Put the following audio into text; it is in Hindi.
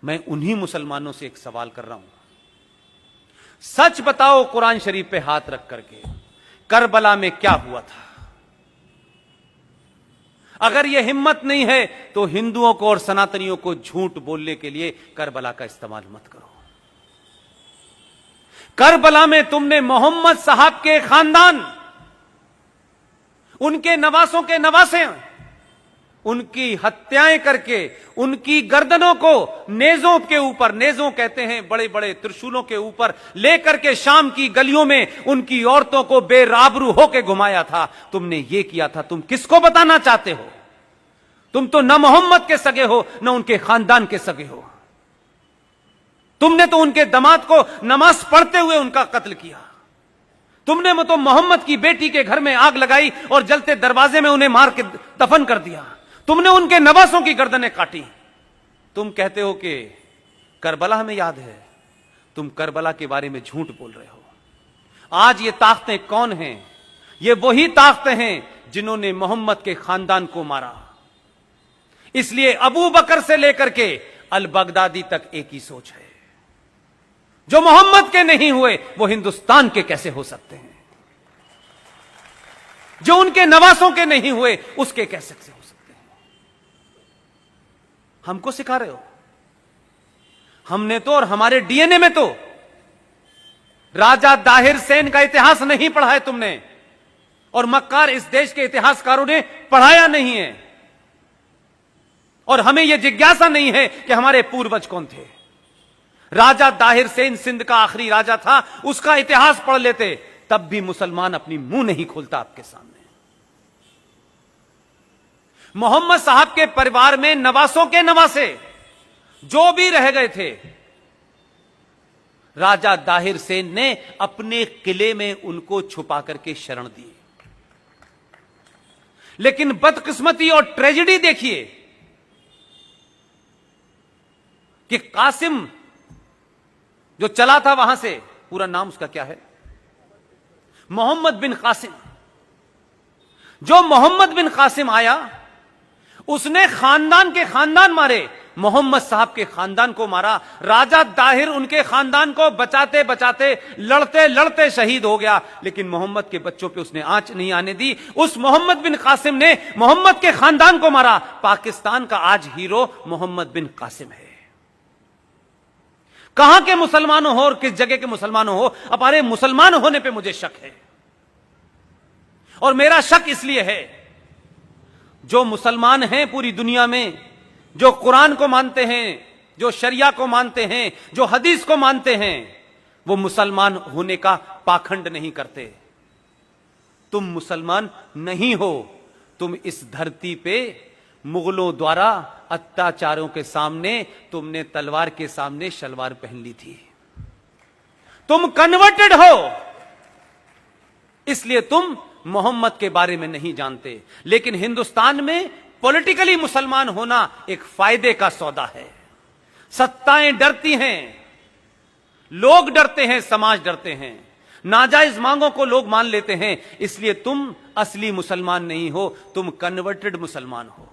मैं उन्हीं मुसलमानों से एक सवाल कर रहा हूं, सच बताओ कुरान शरीफ पे हाथ रख करके, करबला में क्या हुआ था? अगर यह हिम्मत नहीं है तो हिंदुओं को और सनातनियों को झूठ बोलने के लिए करबला का इस्तेमाल मत करो। करबला में तुमने मोहम्मद साहब के खानदान, उनके नवासों के नवासे, उनकी हत्याएं करके उनकी गर्दनों को नेजों के ऊपर, नेजों कहते हैं बड़े बड़े त्रिशूलों के ऊपर लेकर के शाम की गलियों में उनकी औरतों को बेराबरू होके घुमाया था। तुमने ये किया था। तुम किसको बताना चाहते हो? तुम तो न मोहम्मद के सगे हो न उनके खानदान के सगे हो। तुमने तो उनके दामाद को नमाज पढ़ते हुए उनका कत्ल किया। तुमने तो मोहम्मद की बेटी के घर में आग लगाई और जलते दरवाजे में उन्हें मार के दफन कर दिया। तुमने उनके नवासों की गर्दनें काटी। तुम कहते हो कि करबला हमें याद है। तुम करबला के बारे में झूठ बोल रहे हो। आज ये ताकतें कौन हैं? ये वही ताकतें हैं जिन्होंने मोहम्मद के खानदान को मारा। इसलिए अबू बकर से लेकर के अल बगदादी तक एक ही सोच है, जो मोहम्मद के नहीं हुए वो हिंदुस्तान के कैसे हो सकते हैं? जो उनके नवासों के नहीं हुए उसके कैसे हो सकते हैं? हमको सिखा रहे हो। हमने तो और हमारे डीएनए में तो राजा दाहिर सेन का इतिहास नहीं पढ़ा है तुमने, और मक्कार इस देश के इतिहासकारों ने पढ़ाया नहीं है, और हमें यह जिज्ञासा नहीं है कि हमारे पूर्वज कौन थे। राजा दाहिर सेन सिंध का आखिरी राजा था, उसका इतिहास पढ़ लेते, तब भी मुसलमान अपनी मुंह नहीं खोलता आपके सामने। मोहम्मद साहब के परिवार में नवासों के नवासे जो भी रह गए थे, राजा दाहिर सेन ने अपने किले में उनको छुपा करके शरण दी। लेकिन बदकिस्मती और ट्रेजेडी देखिए कि कासिम जो चला था वहां से, पूरा नाम उसका क्या है? मोहम्मद बिन कासिम। जो मोहम्मद बिन कासिम आया, उसने खानदान के खानदान मारे, मोहम्मद साहब के खानदान को मारा। राजा दाहिर उनके खानदान को बचाते बचाते लड़ते लड़ते शहीद हो गया, लेकिन मोहम्मद के बच्चों पे उसने आंच नहीं आने दी। उस मोहम्मद बिन कासिम ने मोहम्मद के खानदान को मारा। पाकिस्तान का आज हीरो मोहम्मद बिन कासिम है। कहां के मुसलमानों हो और किस जगह के मुसलमानों हो, हमारे मुसलमान होने पे मुझे शक है। और मेरा शक इसलिए है, जो मुसलमान हैं पूरी दुनिया में, जो कुरान को मानते हैं, जो शरिया को मानते हैं, जो हदीस को मानते हैं, वो मुसलमान होने का पाखंड नहीं करते। तुम मुसलमान नहीं हो। तुम इस धरती पे मुगलों द्वारा अत्याचारों के सामने तुमने तलवार के सामने शलवार पहन ली थी। तुम कन्वर्टेड हो, इसलिए तुम मोहम्मद के बारे में नहीं जानते। लेकिन हिंदुस्तान में पॉलिटिकली मुसलमान होना एक फायदे का सौदा है। सत्ताएं डरती हैं, लोग डरते हैं, समाज डरते हैं, नाजायज मांगों को लोग मान लेते हैं। इसलिए तुम असली मुसलमान नहीं हो, तुम कन्वर्टेड मुसलमान हो।